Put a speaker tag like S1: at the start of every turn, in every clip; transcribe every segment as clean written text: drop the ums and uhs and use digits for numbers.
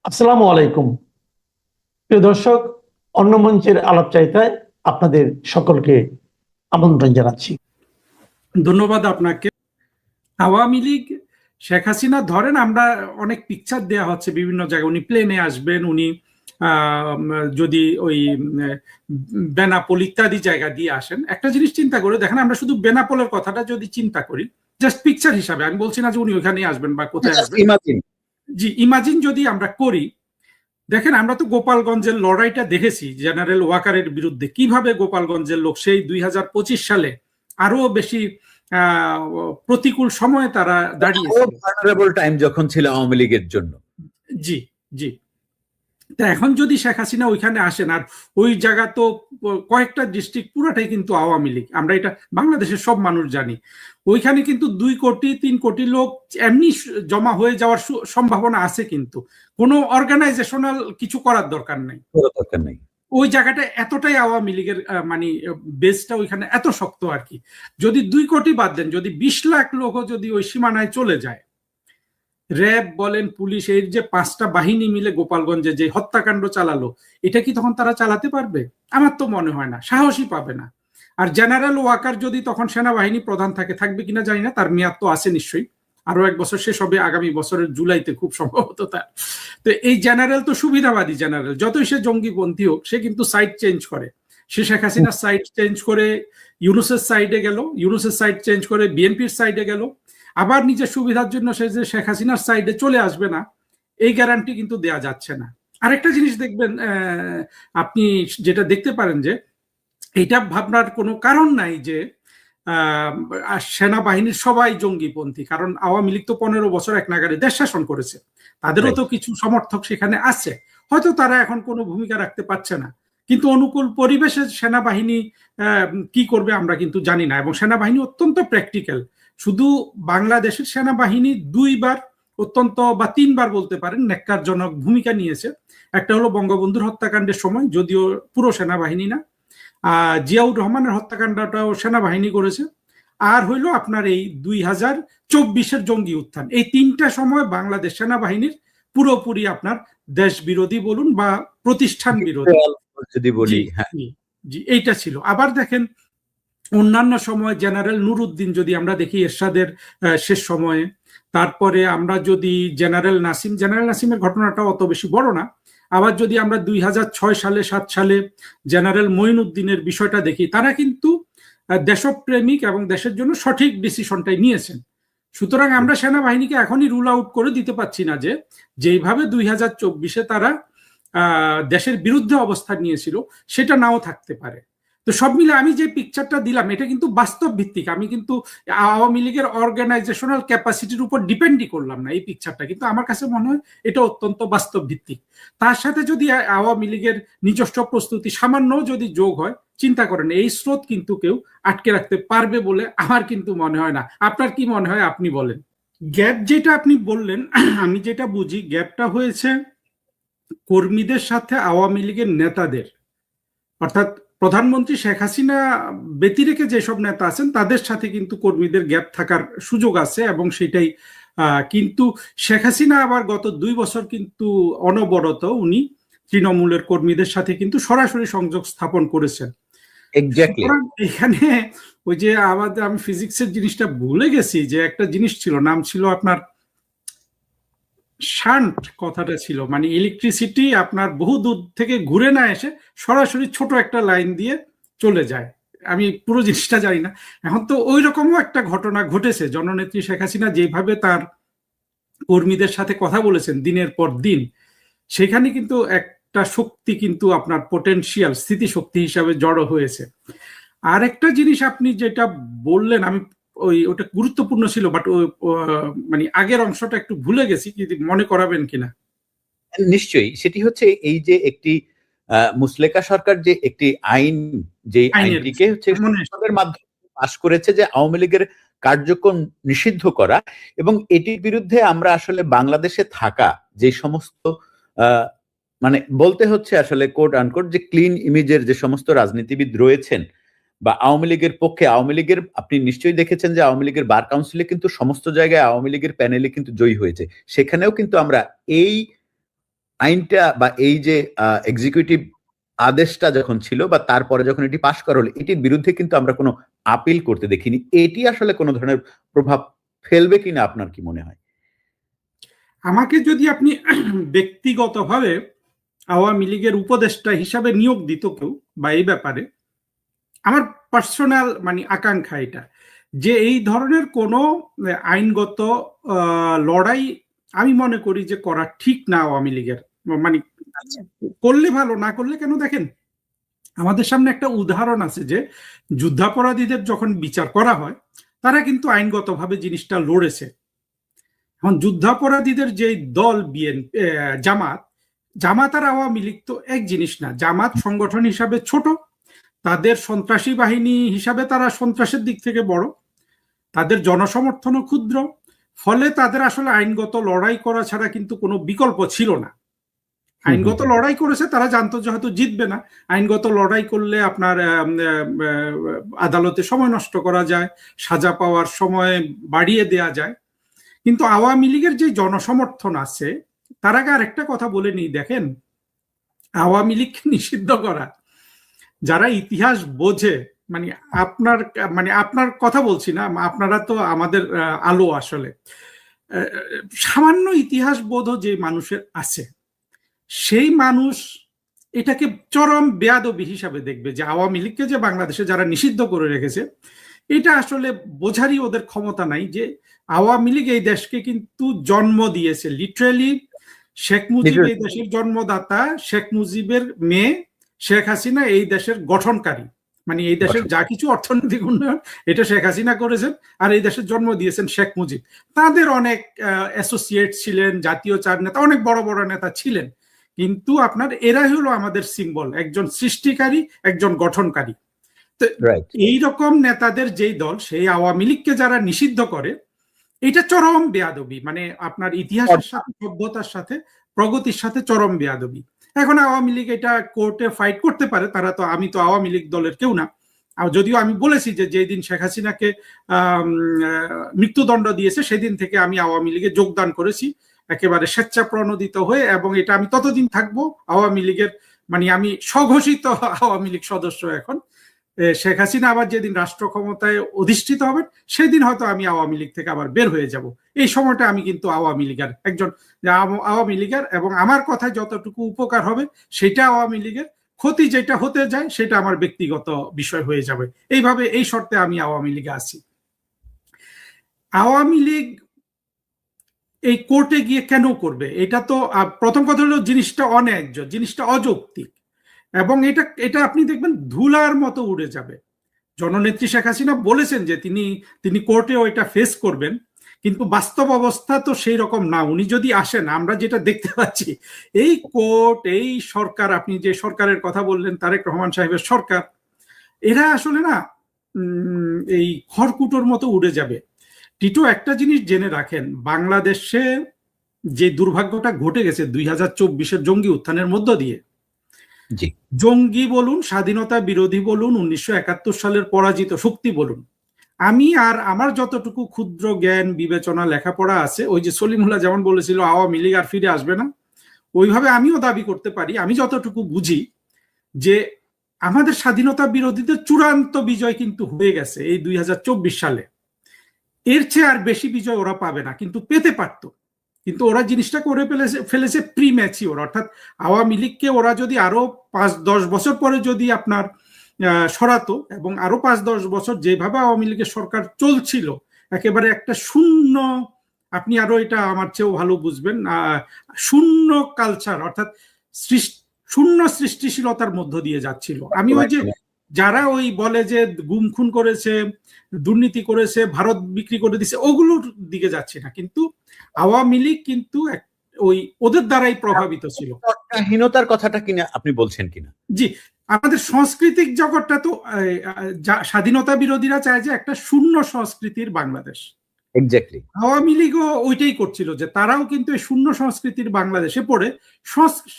S1: আসসালামু আলাইকুম। প্রিয় দর্শক, অন্য মঞ্চের আলাপচারিতায় আপনাদের সকলকে আমন্ত্রণ জানাচ্ছি।
S2: ধন্যবাদ আপনাকে। আওয়ামী লীগ শেখ হাসিনা ধরেন, আমরা অনেক পিকচার দেয়া হচ্ছে বিভিন্ন জায়গায়, উনি প্লেনে আসবেন, উনি যদি ওই বেনাপোল ইত্যাদি জায়গা দিয়ে আসেন। একটা জিনিস চিন্তা করে দেখেন, আমরা শুধু বেনাপোলের কথাটা যদি চিন্তা করি, জাস্ট পিকচার হিসাবে, আমি বলছি না যে উনি ওইখানেই আসবেন বা কোথায় আসবেন, জি ইমাজিন যদি আমরা করি। দেখেন, আমরা তো গোপালগঞ্জের লড়াইটা দেখেছি জেনারেল ওয়াকারের বিরুদ্ধে, কিভাবে গোপালগঞ্জের লোক সেই 2025 সালে আরো বেশি প্রতিকূল সময়ে তারা দাঁড়িয়েছিল,
S3: টাইম যখন ছিল আওয়ামী লীগের জন্য।
S2: জি জি। তা এখন যদি শেখ হাসিনা ওইখানে আসেন, আর ওই জায়গা তো কয়েকটা ডিস্ট্রিক্ট পুরাটাই কিন্তু আওয়ামী লীগ, আমরা এটা বাংলাদেশের সব মানুষ জানি। ওইখানে কিন্তু 2 কোটি 3 কোটি লোক এমনি জমা হয়ে যাওয়ার সম্ভাবনা আছে, কিন্তু কোনো অর্গানাইজেশনাল কিছু করার দরকার নেই। ওই জায়গাটা এতটাই আওয়ামী লীগের মানে বেসটা ওইখানে এত শক্ত আর কি। যদি 2 কোটি বাদ দেন, যদি 20 লাখ লোকও যদি ওই সীমানায় চলে যায়, র্যাব বলেন, পুলিশ, এর যে 5টা বাহিনী মিলে গোপালগঞ্জে যে হত্যাকাণ্ড চালালো, এটা কি তখন তারা চালাতে পারবে? আমার তো মনে হয় না, সাহসী পাবে না। আর জেনারেল ওয়াকার যদি তখন সেনাবাহিনী প্রধান থাকবে কিনা জানি না, তার মেয়াদ তো আছে নিশ্চয়ই, আরো 1 বছর শেষ হবে আগামী বছরের জুলাইতে খুব সম্ভবত তার। তো এই জেনারেল তো সুবিধাবাদী জেনারেল, যতই সে জঙ্গিপন্থী হোক, সে কিন্তু সাইড চেঞ্জ করে। সে শেখ হাসিনার সাইড চেঞ্জ করে ইউনূসের সাইডে গেল, ইউনূসের সাইড চেঞ্জ করে বিএনপির সাইডে গেল, আবার নিজের সুবিধার জন্য সে যে শেখ হাসিনার সাইডে চলে আসবে না, এই গ্যারান্টি কিন্তু দেয়া যাচ্ছে না। আরেকটা জিনিস দেখবেন, আপনি যেটা দেখতে পারেন যে এটা ভাবনার কোনো কারণ নাই যে সেনাবাহিনীর সবাই জঙ্গিপন্থী, কারণ আওয়ামী লীগ তো 15 বছর এক নাগারে দেশ শাসন করেছে, তাদেরও তো কিছু সমর্থক সেখানে আছে, হয়তো তারা এখন কোনো ভূমিকা রাখতে পারছে না, কিন্তু অনুকূল পরিবেশে সেনাবাহিনী কি করবে আমরা কিন্তু জানি না। এবং সেনাবাহিনী অত্যন্ত প্র্যাকটিক্যাল, শুধু বাংলাদেশের সেনাবাহিনী 2বার অত্যন্ত বা 3বার বলতে পারেন ন্যাক্কারজনক ভূমিকা নিয়েছে। একটা হলো বঙ্গবন্ধুর হত্যাকাণ্ডের সময়, যদিও পুরো সেনাবাহিনী না, জিয়াউর রহমানের হত্যাকাণ্ডটাও সেনাবাহিনী করেছে, আর হইলো আপনার এই 2024-এর জঙ্গি উত্থান। এই 3টা সময় বাংলাদেশ সেনাবাহিনীর পুরোপুরি আপনার দেশ বিরোধী বলুন বা প্রতিষ্ঠান বিরোধী
S3: যদি বলি,
S2: জি এইটা ছিল। আবার দেখেন, অন্যান্য সময় জেনারেল নুরুদ্দিন যদি আমরা দেখি এরশাদের শেষ সময়ে, তারপরে আমরা যদি জেনারেল নাসিমের ঘটনাটা অত বেশি বড় না, আবার যদি আমরা 2006 সালে 7 সালে জেনারেল মঈনুদ্দিনের বিষয়টা দেখি, তারা কিন্তু দেশপ্রেমিক এবং দেশের জন্য সঠিক ডিসিশনটাই নিয়েছেন। সুতরাং আমরা সেনাবাহিনীকে এখনই রুল আউট করে দিতে পারছি না যে যেইভাবে 2024-এ তারা দেশের বিরুদ্ধে অবস্থান নিয়েছিল সেটা নাও থাকতে পারে। তো সব মিলে আমি যে পিকচারটা দিলাম এটা কিন্তু বাস্তব ভিত্তিক, আমি কিন্তু আওয়ামী লীগের অর্গানাইজেশনাল ক্যাপাসিটির উপর ডিপেন্ডই করলাম না এই পিকচারটা, কিন্তু আমার কাছে মনে হয় এটা অত্যন্ত বাস্তব ভিত্তিক। তার সাথে যদি আওয়ামী লীগের নিজস্ব প্রস্তুতি সামান্য যদি যোগ হয়, চিন্তা করেন এই স্রোত কিন্তু কেউ আটকে রাখতে পারবে বলে আমার কিন্তু মনে হয় না। আপনার কি মনে হয়, আপনি বলেন। গ্যাপ যেটা আপনি বললেন, আমি যেটা বুঝি গ্যাপটা হয়েছে কর্মীদের সাথে আওয়ামী লীগের নেতাদের, অর্থাৎ প্রধানমন্ত্রী শেখ হাসিনা ব্যতিরেকে যেসব নেতা আছেন তাদের সাথে কিন্তু কর্মীদের গ্যাপ থাকার সুযোগ আছে, এবং সেটাই কিন্তু শেখ হাসিনা আবার গত 2 বছর কিন্তু অনবরত উনি তৃণমূলের কর্মীদের সাথে কিন্তু সরাসরি সংযোগ স্থাপন করেছেন। এখানে ওই যে আমাদের, আমি ফিজিক্সের জিনিসটা ভুলে গেছি, যে একটা জিনিস ছিল, নাম ছিল আপনার শান্ট কথাটা ছিল, মানে ইলেকট্রিসিটি আপনার বহু দূর থেকে ঘুরে না এসে সরাসরি ছোট একটা লাইন দিয়ে চলে যায়। আমি পুরো জিনিসটা জানি না। এখন তো ওই রকমও একটা ঘটনা ঘটেছে, জননেত্রী শেখ হাসিনা যেভাবে তার কর্মীদের সাথে কথা বলেছেন দিনের পর দিন, সেখানে কিন্তু একটা শক্তি কিন্তু আপনার পোটেনশিয়াল স্থিতিশক্তি হিসাবে জড়ো হয়েছে। আর একটা জিনিস আপনি যেটা বললেন, আমি ওটা গুরুত্বপূর্ণ ছিল, বাট মানে আগের অংশটা একটু ভুলে গেছি, যদি মনে করাবেন কিনা।
S3: নিশ্চয়ই, সেটি হচ্ছে এই যে একটি মুসলেকা সরকার যে একটি আইন, যে আইনটিকে হচ্ছে সংসদের মাধ্যমে পাশ করেছে, যে আওয়ামী লীগের কার্যক্রম নিষিদ্ধ করা, এবং এটির বিরুদ্ধে আমরা আসলে বাংলাদেশে থাকা যে সমস্ত মানে বলতে হচ্ছে আসলে কোট আনকোট যে ক্লিন ইমেজের যে সমস্ত রাজনীতিবিদ রয়েছেন বা আওয়ামী লীগের পক্ষে, আওয়ামী লীগের, আপনি নিশ্চয়ই দেখেছেন যে আওয়ামী লীগের বার কাউন্সিলে কিন্তু সমস্ত জায়গায় আওয়ামী লীগের প্যানেলে কিন্তু জয়ী হয়েছে, সেখানেও কিন্তু আমরা এই আইনটা বা এই যে এক্সিকিউটিভ আদেশটা যখন ছিল বা তারপরে যখন এটি পাশ করা হলো, এটির বিরুদ্ধে কিন্তু আমরা কোনো আপিল করতে দেখিনি। এটি আসলে কোনো ধরনের প্রভাব ফেলবে কিনা আপনার কি মনে হয়?
S2: আমাকে যদি আপনি ব্যক্তিগতভাবে আওয়ামী লীগের উপদেষ্টা হিসাবে নিয়োগ দিত কেউ বা এই ব্যাপারে, আমার পার্সোনাল মানে আকাঙ্ক্ষা এটা যে এই ধরনের কোনো আইনগত লড়াই আমি মনে করি যে করা ঠিক না আওয়ামী লীগের। মানে করলে ভালো, না করলে কেন? দেখেন, আমাদের সামনে একটা উদাহরণ আছে যে যুদ্ধাপরাধীদের যখন বিচার করা হয় তারা কিন্তু আইনগতভাবে জিনিসটা লড়েছে। এখন যুদ্ধাপরাধীদের যে দল জামাত, জামাত আর আওয়ামী লীগ তো এক জিনিস না। জামাত সংগঠন হিসাবে ছোট, তাদের সন্ত্রাসী বাহিনী হিসাবে তারা সন্ত্রাসের দিক থেকে বড়, তাদের জনসমর্থনও ক্ষুদ্র, ফলে তাদের আসলে আইনগত লড়াই করা ছাড়া কিন্তু কোনো বিকল্প ছিল না। আইনগত লড়াই করেছে, তারা জানতো যে হয়তো জিতবে না। আইনগত লড়াই করলে আপনার আদালতে সময় নষ্ট করা যায়, সাজা পাওয়ার সময় বাড়িয়ে দেয়া যায়। কিন্তু আওয়ামী লীগের যে জনসমর্থন আছে, তার আগে আরেকটা কথা বলে নিই। দেখেন, আওয়ামী লীগকে নিষিদ্ধ করা, যারা ইতিহাস বোঝে, মানে আপনার কথা বলছি না, আপনারা তো আমাদের আলো, আসলে সামান্য ইতিহাস বোধ যে মানুষের আছে, সেই মানুষ এটাকে চরম বেয়াদবি হিসাবে দেখবে যে আওয়ামী লীগকে যে বাংলাদেশে যারা নিষিদ্ধ করে রেখেছে, এটা আসলে বোঝারই ওদের ক্ষমতা নাই যে আওয়ামী লীগ এই দেশকে কিন্তু জন্ম দিয়েছে লিটারেলি। শেখ মুজিব এই দেশের জন্মদাতা, শেখ মুজিবের মেয়ে শেখ হাসিনা এই দেশের গঠনকারী। মানে এই দেশের যা কিছু অর্থনৈতিক উন্নয়ন এটা শেখ হাসিনা করেছেন, আর এই দেশের জন্ম দিয়েছেন শেখ মুজিব। তাদের অনেক অ্যাসোসিয়েট ছিলেন, জাতীয় চার নেতা, অনেক বড় বড় নেতা ছিলেন, কিন্তু আপনার এরাই হলো আমাদের সিম্বল, একজন সৃষ্টিকারী, একজন গঠনকারী। তো এইরকম নেতাদের যেই দল, সেই আওয়ামী লীগকে যারা নিষিদ্ধ করে, এটা চরম বেয়াদবি। মানে আপনার ইতিহাসের সাথে, সভ্যতার সাথে, প্রগতির সাথে চরম বেয়াদবি। এখন আওয়ামী লীগ এটা কোর্টে ফাইট করতে পারে, তারা তো, আমি তো আওয়ামী লীগ দলের কেউ না। যদিও আমি বলেছি যে যেদিন শেখ হাসিনাকে মৃত্যুদণ্ড দিয়েছে সেদিন থেকে আমি আওয়ামী লীগে যোগদান করেছি একেবারে স্বেচ্ছাপ্রণোদিত হয়ে, এবং এটা আমি ততদিন থাকবো আওয়ামী লীগের, মানে আমি স্বঘোষিত আওয়ামী লীগ সদস্য এখন। শেখ হাসিনা আবার যেদিন রাষ্ট্র ক্ষমতায় অধিষ্ঠিত হবেন সেদিন হয়তো আমি আওয়ামী লীগ থেকে আবার বের হয়ে যাব। এই সময়টা আমি কিন্তু আওয়ামী লীগের একজন, আওয়ামী লীগের, এবং আমার কথায় যতটুকু উপকার হবে সেটা আওয়ামী লীগের, ক্ষতি যেটা হতে যায় সেটা আমার ব্যক্তিগত বিষয় হয়ে যাবে। এইভাবে, এই শর্তে আমি আওয়ামী লীগে আছি। আওয়ামী লীগ এই কোর্টে গিয়ে কেন করবে? এটা তো প্রথম কথা হলো জিনিসটা অন্যায্য, জিনিসটা অযৌক্তিক, এবং এটা আপনি দেখবেন ধুলার মতো উড়ে যাবে। জননেত্রী শেখ হাসিনা বলেছেন যে তিনি কোর্টে ওইটা ফেস করবেন, কিন্তু বাস্তব অবস্থা তো সেই রকম না। উনি যদি আসেন, আমরা যেটা দেখতে পাচ্ছি, এই কোর্ট, এই সরকার, আপনি যে সরকারের কথা বললেন, তারেক রহমান সাহেবের সরকার, এরা আসলে না এই খড়কুটোর মতো উড়ে যাবে। টিটো, একটা জিনিস জেনে রাখেন, বাংলাদেশে যে দুর্ভাগ্যটা ঘটে গেছে 2024-এর জঙ্গি উত্থানের মধ্য দিয়ে, জঙ্গি বলুন, স্বাধীনতা বিরোধী বলুন, 1971 সালের পরাজিত শক্তি বলুন, আমি আর আমার যতটুকু ক্ষুদ্র জ্ঞান, বিবেচনা, লেখাপড়া আছে, ওই যে সলিমুল্লাহ যেমন বলেছিল আওয়ামী লীগ আর ফিরে আসবে না, ওইভাবে আমিও দাবি করতে পারি, আমি যতটুকু বুঝি, যে আমাদের স্বাধীনতা বিরোধীদের চূড়ান্ত বিজয় কিন্তু হয়ে গেছে এই 2024 সালে। এর চেয়ে আর বেশি বিজয় ওরা পাবে না, কিন্তু পেতে পারতো। কিন্তু ওরা জিনিসটা করে ফেলেছে প্রি ম্যাচিওর, অর্থাৎ আওয়ামী লীগকে ওরা যদি আরো 5-10 বছর পরে যদি আপনার সরাতো, এবং আরো 5-10 বছর যেভাবে আওয়ামী লীগের সরকার চলছিল, একেবারে একটা শূন্য, আপনি আরো এটা আমার চেয়েও ভালো বুঝবেন, শূন্য কালচার, অর্থাৎ শূন্য সৃষ্টিশীলতার মধ্য দিয়ে যাচ্ছিল। আমি ওই যে যারা ওই বলে যে গুম খুন করেছে, দুর্নীতি করেছে, ভারত বিক্রি করে দিছে, ওগুলোর দিকে যাচ্ছে না, কিন্তু আওয়ামী লীগ কিন্তু ওই ওদের দ্বারাই প্রভাবিত ছিল।
S3: হীনতার কথাটা কিনা আপনি বলছেন কিনা?
S2: জি, আমাদের সাংস্কৃতিক জগৎটা তো, স্বাধীনতা বিরোধীরা চায় যে একটা শূন্য সংস্কৃতির বাংলাদেশ,
S3: এক্স্যাক্টলি।
S2: আওয়ামী লীগও ওইটাই করছিল, যে তারাও কিন্তু এই শূন্য সংস্কৃতির বাংলাদেশে পড়ে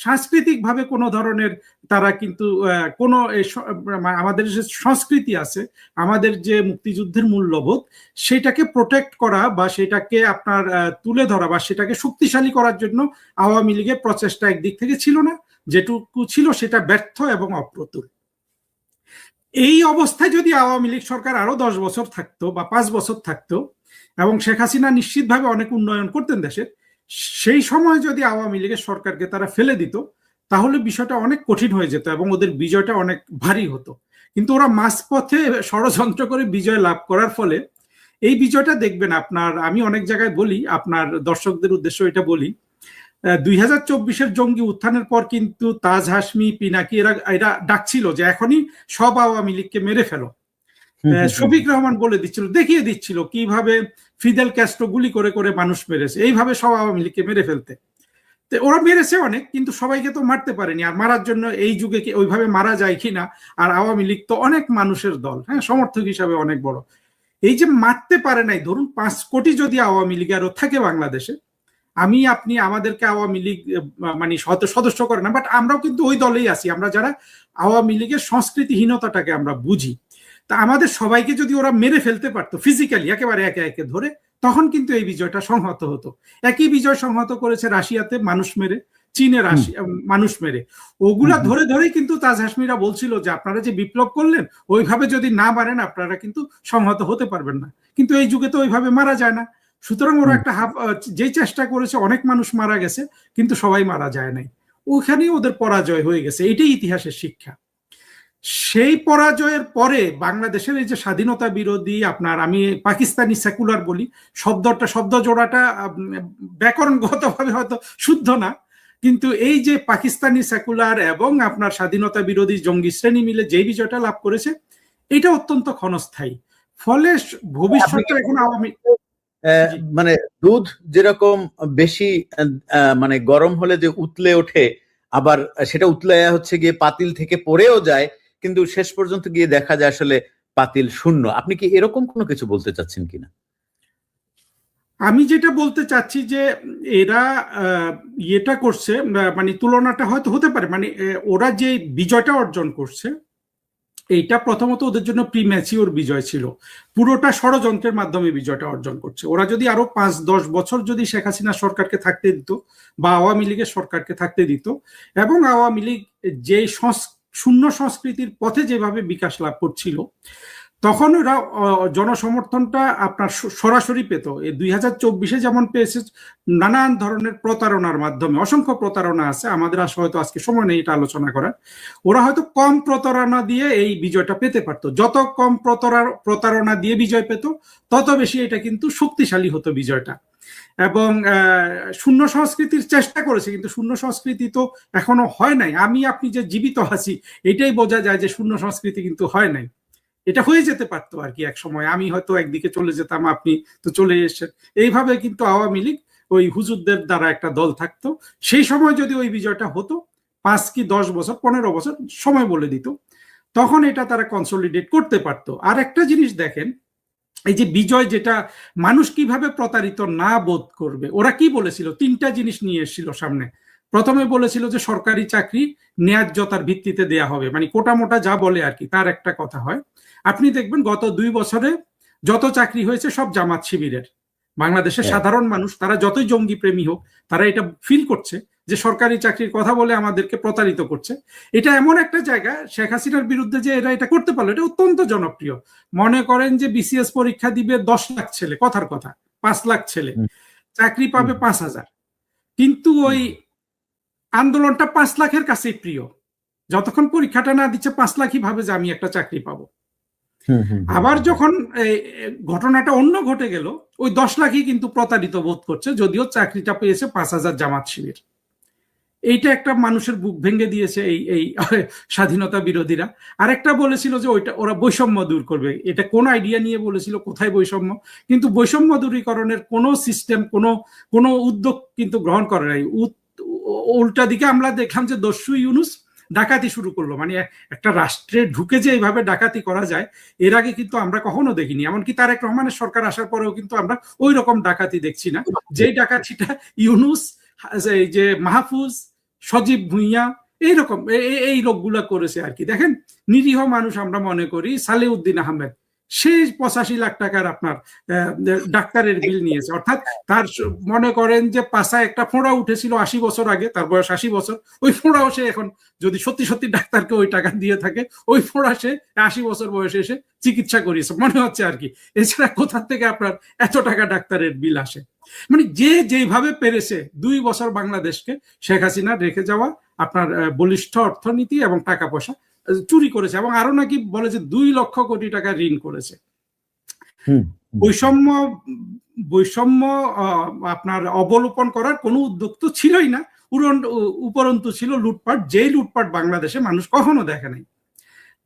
S2: সাংস্কৃতিক ভাবে কোনো ধরনের তারা কিন্তু কোনো আমাদের যে সংস্কৃতি আছে, আমাদের যে মুক্তিযুদ্ধের মূল্যবোধ, সেটাকে প্রোটেক্ট করা বা সেটাকে আপনার তুলে ধরা বা সেটাকে শক্তিশালী করার জন্য আওয়ামী লীগের প্রচেষ্টা একদিক থেকে ছিল না, যেটুকু ছিল সেটা ব্যর্থ এবং অপ্রতুল। এই অবস্থায় যদি আওয়ামী লীগ সরকার আরো 10 বছর থাকতো বা 5 বছর থাকতো এবং শেখ হাসিনা নিশ্চিতভাবে অনেক উন্নয়ন করতেন দেশের, সেই সময় যদি আওয়ামী লীগের সরকারকে তারা ফেলে দিত, তাহলে বিষয়টা অনেক কঠিন হয়ে যেত এবং ওদের বিজয়টা অনেক ভারী হতো। কিন্তু ওরা মাঝপথে ষড়যন্ত্র করে বিজয় লাভ করার ফলে এই বিজয়টা দেখবেন আপনার, আমি অনেক জায়গায় বলি, আপনার দর্শকদের উদ্দেশ্যে এটা বলি, 2024-এর জঙ্গি উত্থানের পর কিন্তু তাজ হাসমি, পিনাকি এরা ডাকছিল যে এখনই সব আওয়ামী লীগকে মেরে ফেলো। শফিক রহমান বলে দিচ্ছিল, দেখিয়ে দিচ্ছিল কিভাবে ফিদেল ক্যাস্ট্রো গুলি করে করে মানুষ মেরেছে, এইভাবে সব আওয়ামী লীগকে মেরে ফেলতে। ওরা মেরেছে অনেক, কিন্তু সবাইকে তো মারতে পারেনি। আর মারার জন্য এই যুগে কি ওইভাবে মারা যায় কিনা? আর আওয়ামী লীগ তো অনেক মানুষের দল, হ্যাঁ, সমর্থক হিসাবে অনেক বড়। এই যে মারতে পারে নাই, ধরুন 5 কোটি যদি আওয়ামী লীগ আরো থাকে বাংলাদেশে, আমি আপনি আমাদেরকে আওয়ামী লীগ মানে সদস্য করে না, বাট আমরাও কিন্তু ওই দলেই আছি, আমরা যারা আওয়ামী লীগের সংস্কৃতিহীনতাটাকে আমরা বুঝি। তা আমাদের সবাইকে যদি ওরা মেরে ফেলতে পারতো ফিজিক্যালি একেবারে একে একে ধরে, তখন কিন্তু এই বিজয়টা সংহত হতো। একই বিজয় সংহত করেছে রাশিয়াতে মানুষ মেরে, চীনে মানুষ মেরে, ওগুলা ধরে ধরেই কিন্তু তাজ হাসমিরা বলছিল যে আপনারা যে বিপ্লব করলেন ওইভাবে যদি না মারেন আপনারা কিন্তু সংহত হতে পারবেন না। কিন্তু এই যুগে তো ওইভাবে মারা যায় না। সুতরাং ওরা একটা যেই চেষ্টা করেছে, অনেক মানুষ মারা গেছে কিন্তু সবাই মারা যায় নাই, ওখানেই ওদের পরাজয় হয়ে গেছে। এইটাই ইতিহাসের শিক্ষা। সেই পরাজয়ের পরে বাংলাদেশের এই যে স্বাধীনতা বিরোধী আপনার, আমি পাকিস্তানি সেকুলার বলি, শব্দ জোড়াটা ব্যাকরণগতভাবে হয়তো শুদ্ধ না, কিন্তু এই যে পাকিস্তানি সেকুলার এবং আপনার স্বাধীনতা বিরোধী জঙ্গি শ্রেণী মিলে যে বিজয়টা লাভ করেছে, এটা অত্যন্ত ক্ষণস্থায়ী। ফলে ভবিষ্যতে এখন আওয়ামী
S3: মানে দুধ যেরকম বেশি মানে গরম হলে যে উতলে ওঠে, আবার সেটা উতলে হচ্ছে গিয়ে পাতিল থেকে পড়েও যায়, কিন্তু শেষ পর্যন্ত গিয়ে দেখা যায় আসলে পাতিল শূন্য। আপনি কি এরকম কোনো কিছু বলতে চাচ্ছেন কিনা?
S2: আমি যেটা বলতে চাচ্ছি যে এরা এটা করছে, মানে তুলনাটা হয়তো হতে পারে, মানে ওরা যে বিজয়টা অর্জন করছে এইটা প্রথমত ওদের জন্য প্রিম্যাচিওর বিজয় ছিল, পুরোটা ষড়যন্ত্রের মাধ্যমে বিজয়টা অর্জন করছে। ওরা যদি আরো 5-10 বছর যদি শেখ হাসিনা সরকারকে থাকতে দিত বা আওয়ামী লীগের সরকারকে থাকতে দিত, এবং আওয়ামী লীগ যে শূন্য সংস্কৃতির পথে যেভাবে বিকাশ লাভ করছিল, তখন ওরা জনসমর্থনটা আপনার সরাসরি পেত। এই 2024-এ যেমন পেয়েছে নানান ধরনের প্রতারণার মাধ্যমে, অসংখ্য প্রতারণা আছে, আমাদের হয়তো আজকে সময় নেই এটা আলোচনা করার। ওরা হয়তো কম প্রতারণা দিয়ে এই বিজয়টা পেতে পারতো, যত কম প্রতারণা দিয়ে বিজয় পেত তত বেশি এটা কিন্তু শক্তিশালী হতো বিজয়টা। এবং শূন্য সংস্কৃতির চেষ্টা করেছে, কিন্তু শূন্য সংস্কৃতি তো এখনো হয় নাই। আমি আপনি যে জীবিত আছি এটাই বোঝা যায় যে শূন্য সংস্কৃতি কিন্তু হয় নাই। এটা হয়ে যেতে পারতো আর কি এক সময়, আমি হয়তো একদিকে চলে যেতাম, আপনি তো চলে এসেছেন, এইভাবে কিন্তু আওয়ামী লীগ ওই হুজুরদের দ্বারা একটা দল থাকতো। সেই সময় যদি ওই বিজয়টা হতো, 5 কি 10 বছর 15 বছর সময় বলে দিত, তখন এটা তারা কনসলিডেট করতে পারতো। আর একটা জিনিস দেখেন, এই যে বিজয়, যেটা মানুষ কিভাবে প্রতারিত না বোধ করবে, ওরা কি বলেছিল, 3টা জিনিস নিয়ে এসেছিল সামনে। প্রথমে বলেছিল যে সরকারি চাকরি ন্যায্যতার ভিত্তিতে দেয়া হবে, মানে কোটা মোটা যা বলে আর কি, তার একটা কথা হয়। আপনি দেখবেন গত 2 বছরে যত চাকরি হয়েছে সব জামাত শিবিরের। বাংলাদেশের সাধারণ মানুষ, তারা যতই জঙ্গি প্রেমী হোক, তারা এটা ফিল করছে যে সরকারি চাকরির কথা বলে আমাদেরকে প্রতারিত করছে। এটা এমন একটা জায়গা, শেখ হাসিনার বিরুদ্ধে যে এরা এটা করতে পারলো, এটা অত্যন্ত জনপ্রিয়। মনে করেন যে বিসিএস পরীক্ষা দিবে 10 লাখ ছেলে, কথার কথা 5 লাখ ছেলে, চাকরি পাবে 5,000, কিন্তু ওই আন্দোলনটা 5 লাখের কাছেই প্রিয়। যতক্ষণ পরীক্ষাটা না দিচ্ছে 5 লাখই ভাবে যে আমি একটা চাকরি পাবো। আবার যখন ঘটনাটা অন্য ঘটে গেল, ওই 10 লাখই কিন্তু প্রতারিত বোধ করছে, যদিও চাকরিটা পেয়েছে 5,000 জামাত শিবির। এইটা একটা মানুষের বুক ভেঙে দিয়েছে এই স্বাধীনতা বিরোধীরা। আরেকটা বলেছিল যে ওরা বৈষম্য দূর করবে, এটা কোন আইডিয়া নিয়ে বলেছিল, কোথায় বৈষম্য? কিন্তু বৈষম্য দূরীকরণের কোনো সিস্টেম, কোনো উদ্যোগ কিন্তু গ্রহণ করে নাই। উল্টা দিকে আমরা দেখলাম যে দস্যু ইউনূস ডাকাতি শুরু করলো। মানে একটা রাষ্ট্রে ঢুকে যে এইভাবে ডাকাতি করা যায় এর আগে কিন্তু আমরা কখনো দেখিনি। এমনকি তারেক রহমানের সরকার আসার পরেও কিন্তু আমরা ওই রকম ডাকাতি দেখছি না, যেই ডাকাতিটা ইউনূস, এই যে মাহফুজ, সজীব ভুঁইয়া এইরকম এই লোকগুলা করেছে আর কি। দেখেন নিরীহ মানুষ, আমরা মনে করি সালেউদ্দিন আহমেদ, সে 85 লাখ টাকার আপনার ডাক্তারের বিল নিয়েছে। অর্থাৎ তার মনে করেন যে পাশায় একটা ফোঁড়া উঠেছিল 80 বছর আগে, তার বয়স 80 বছর, ওই ফোঁড়াও সে এখন যদি সত্যি সত্যি ডাক্তারকে ওই টাকা দিয়ে থাকে, ওই ফোঁড়া সে 80 বছর বয়সে এসে চিকিৎসা করিয়েছে মনে হচ্ছে আর কি। এছাড়া কোথা থেকে আপনার এত টাকা ডাক্তারের বিল আসে? মানে যে যেভাবে পেরেছে 2 বছর বাংলাদেশকে শেখ হাসিনা রেখে যাওয়া আপনার বলিষ্ঠ অর্থনীতি এবং টাকা পয়সা চুরি করেছে, এবং আরো নাকি বলে যে 2 লক্ষ কোটি টাকা ঋণ করেছে। বৈষম্য আপনার অবলোপন করার কোনো উদ্যোগ তো ছিলই না, উপরন্তু ছিল লুটপাট, যেই লুটপাট বাংলাদেশে মানুষ কখনো দেখে নাই।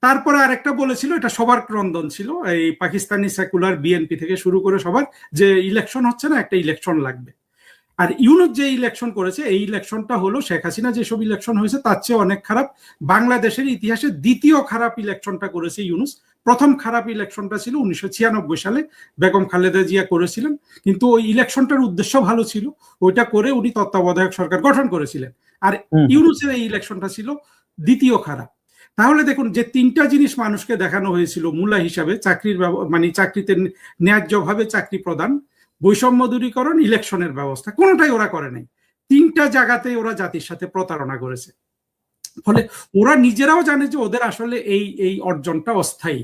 S2: তারপরে আরেকটা বলেছিল, এটা সবার ক্রন্দন ছিল, এই পাকিস্তানি সেকুলার বিএনপি থেকে শুরু করে সবার, যে ইলেকশন হচ্ছে না, একটা ইলেকশন লাগবে। আর ইউনূস যে ইলেকশন করেছে, এই ইলেকশনটা হলো শেখ হাসিনা যেসব ইলেকশন হয়েছে তার চেয়ে অনেক খারাপ। বাংলাদেশের ইতিহাসে দ্বিতীয় খারাপ ইলেকশনটা করেছে ইউনূস। প্রথম খারাপ ইলেকশনটা ছিল 1996 সালে, বেগম খালেদা জিয়া করেছিলেন, কিন্তু ওই ইলেকশনটার উদ্দেশ্য ভালো ছিল, ওইটা করে উনি তত্ত্বাবধায়ক সরকার গঠন করেছিলেন। আর ইউনূসের এই ইলেকশনটা ছিল দ্বিতীয় খারাপ। তাহলে দেখুন, যে 3টা জিনিস মানুষকে দেখানো হয়েছিল মূলা হিসাবে, চাকরির মানে চাকরিতে ন্যায্যভাবে চাকরি প্রদান, বৈষম্য দূরীকরণ, ইলেকশনের ব্যবস্থা, কোনোটাই ওরা করে নাই। 3টা জায়গাতেই ওরা জাতির সাথে প্রতারণা করেছে। ফলে ওরা নিজেরাও জানে যে ওদের আসলে এই অর্জনটা অস্থায়ী।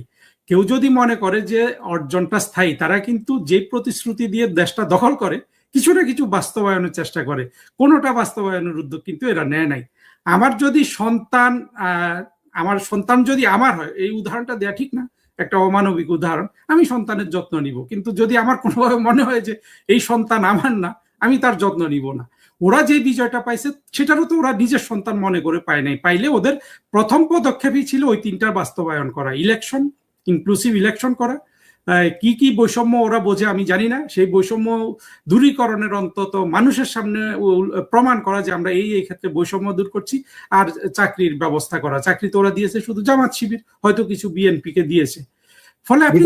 S2: কেউ যদি মনে করে যে অর্জনটা স্থায়ী, তারা কিন্তু যে প্রতিশ্রুতি দিয়ে দেশটা দখল করে কিছু না কিছু বাস্তবায়নের চেষ্টা করে, কোনোটা বাস্তবায়নের উদ্যোগ কিন্তু এরা নেয় নাই। আমার সন্তান যদি আমার হয়, এই উদাহরণটা দেয়া ঠিক না, একটা অমানবিক উদাহরণ, আমি সন্তানের যত্ন নিব, কিন্তু যদি আমার কোনোভাবে মনে হয় যে এই সন্তান আমার না, আমি তার যত্ন নিব না। ওরা যে বিজয়টা পাইছে সেটারও তো ওরা নিজের সন্তান মনে করে পায় নাই। পাইলে ওদের প্রথম পদক্ষেপই ছিল ওই 3টার বাস্তবায়ন করা, ইলেকশন, ইনক্লুসিভ ইলেকশন করা। কি কি বৈষম্য ওরা বোঝে আমি জানি না, সেই বৈষম্য দূরীকরণের অন্তত মানুষের সামনে প্রমাণ করা যে আমরা এই ক্ষেত্রে বৈষম্য দূর করছি। আর চাকরির ব্যবস্থা করা, চাকরি তো ওরা দিয়েছে শুধু জামাত শিবির, হয়তো কিছু বিএনপি কে দিয়েছে। ফলে আপনি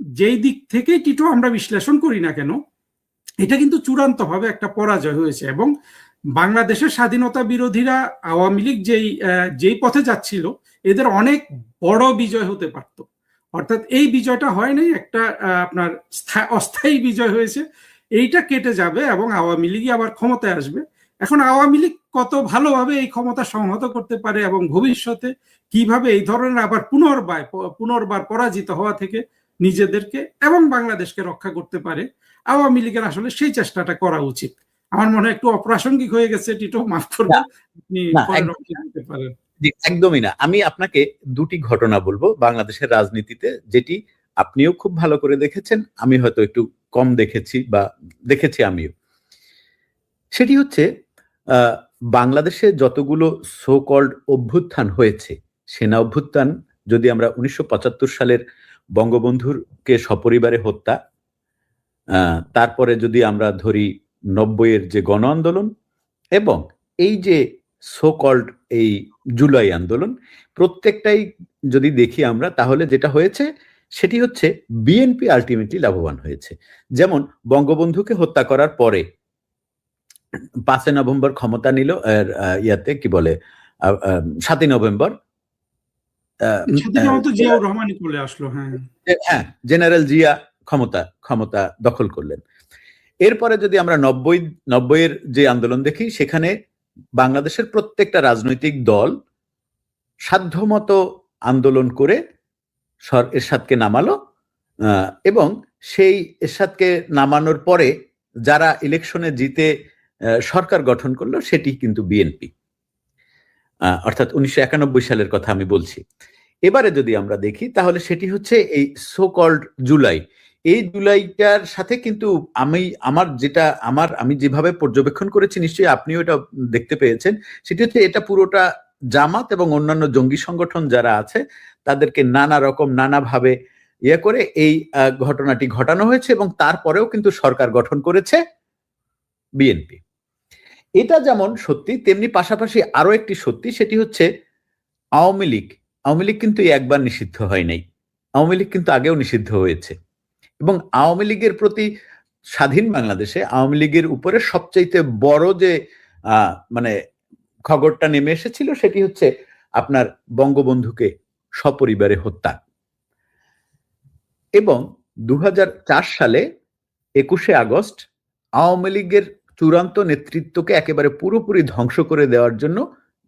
S2: যেই দিক থেকে টিটো আমরা বিশ্লেষণ করি না কেন, এটা কিন্তু চূড়ান্ত ভাবে একটা পরাজয় হয়েছে। এবং বাংলাদেশের স্বাধীনতা বিরোধীরা, আওয়ামী লীগ যেই পথে যাচ্ছিল, এদের অনেক বড় বিজয় হতে পারত। অর্থাৎ এই বিজয়টা হয় নাই, একটা আপনার অস্থায়ী বিজয় হয়েছে। এইটা কেটে যাবে এবং আওয়ামী লীগই আবার ক্ষমতায় আসবে। এখন আওয়ামী লীগ কত ভালোভাবে এই ক্ষমতা সংহত করতে পারে এবং ভবিষ্যতে কিভাবে এই ধরনের আবার পুনর্বার পরাজিত হওয়া থেকে নিজেদেরকে এবং বাংলাদেশকে রক্ষা করতে পারে, আওয়ামী লীগের আসলে সেই চেষ্টাটা করা উচিত। আমার মনে হয় একটু অপ্রাসঙ্গিক হয়ে গেছে, টিটো মাফ করবেন, আপনি পারেন।
S3: একদমই না। আমি আপনাকে 2টি ঘটনা বলবো বাংলাদেশের রাজনীতিতে, যেটি আপনিও খুব ভালো করে দেখেছেন, আমি হয়তো একটু কম দেখেছি বা দেখেছি আমিও। সেটি হচ্ছে বাংলাদেশে যতগুলো সো কল্ড অভ্যুত্থান হয়েছে, সেনা অভ্যুত্থান যদি আমরা 1975 সালের বঙ্গবন্ধুরকে সপরিবারে হত্যা, তারপরে যদি আমরা ধরি 90-এর যে গণ আন্দোলন, এবং এই যে সো কল্ড এই জুলাই আন্দোলন, প্রত্যেকটাই যদি দেখি আমরা, তাহলে যেটা হয়েছে সেটি হচ্ছে বিএনপি আলটিমেটলি লাভবান হয়েছে। যেমন বঙ্গবন্ধুকে হত্যা করার পরে 5 নভেম্বর ক্ষমতা নিল, ইয়াতে কি বলে 7 নভেম্বর
S2: জিয়াউর রহমান চলে আসলো,
S3: হ্যাঁ, জেনারেল জিয়া ক্ষমতা দখল করলেন। এরপরে যদি আমরা 90-এর যে আন্দোলন দেখি, সেখানে বাংলাদেশের প্রত্যেকটা রাজনৈতিক দল সাধ্যমতো আন্দোলন করে এরশাদকে নামালো, এবং সেই এরশাদকে নামানোর পরে যারা ইলেকশনে জিতে সরকার গঠন করলো সেটি কিন্তু বিএনপি, অর্থাৎ 1991 সালের কথা আমি বলছি। এবারে যদি আমরা দেখি, তাহলে সেটি হচ্ছে এই সো কল্ড জুলাই। এই জুলাইটার সাথে কিন্তু আমি যেভাবে পর্যবেক্ষণ করেছি, নিশ্চয়ই আপনিও এটা দেখতে পেয়েছেন, সেটি হচ্ছে এটা পুরোটা জামাত এবং অন্যান্য জঙ্গি সংগঠন যারা আছে তাদেরকে নানাভাবে করে এই ঘটনাটি ঘটানো হয়েছে, এবং তারপরেও কিন্তু সরকার গঠন করেছে বিএনপি। এটা যেমন সত্যি, তেমনি পাশাপাশি আরো একটি সত্যি, সেটি হচ্ছে আওয়ামী লীগ কিন্তু একবার নিষিদ্ধ হয় নাই। আওয়ামী লীগ কিন্তু আগেও নিষিদ্ধ হয়েছে, এবং আওয়ামী লীগের প্রতি স্বাধীন বাংলাদেশে আওয়ামী লীগের উপরে সবচাইতে বড় যে মানে খবরটা নেমে এসেছিল সেটি হচ্ছে আপনার বঙ্গবন্ধুকে সপরিবারে হত্যা। এবং 2004 সালে 21শে আগস্ট আওয়ামী লীগের চূড়ান্ত নেতৃত্বকে একেবারে পুরোপুরি ধ্বংস করে দেওয়ার জন্য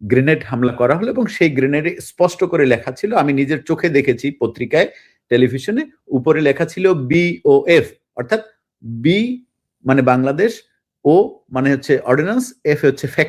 S3: গ্রেনেড হামলা করা হলো, এবং সেই গ্রেনেডে স্পষ্ট করে লেখা ছিল, আমি নিজের চোখে দেখেছি, পত্রিকায়, টেলিভিশনে, উপরে লেখা ছিল BOF, অর্থাৎ বি মানে বাংলাদেশ, ও মানে হচ্ছে অর্ডিন্যান্স, এফ হচ্ছে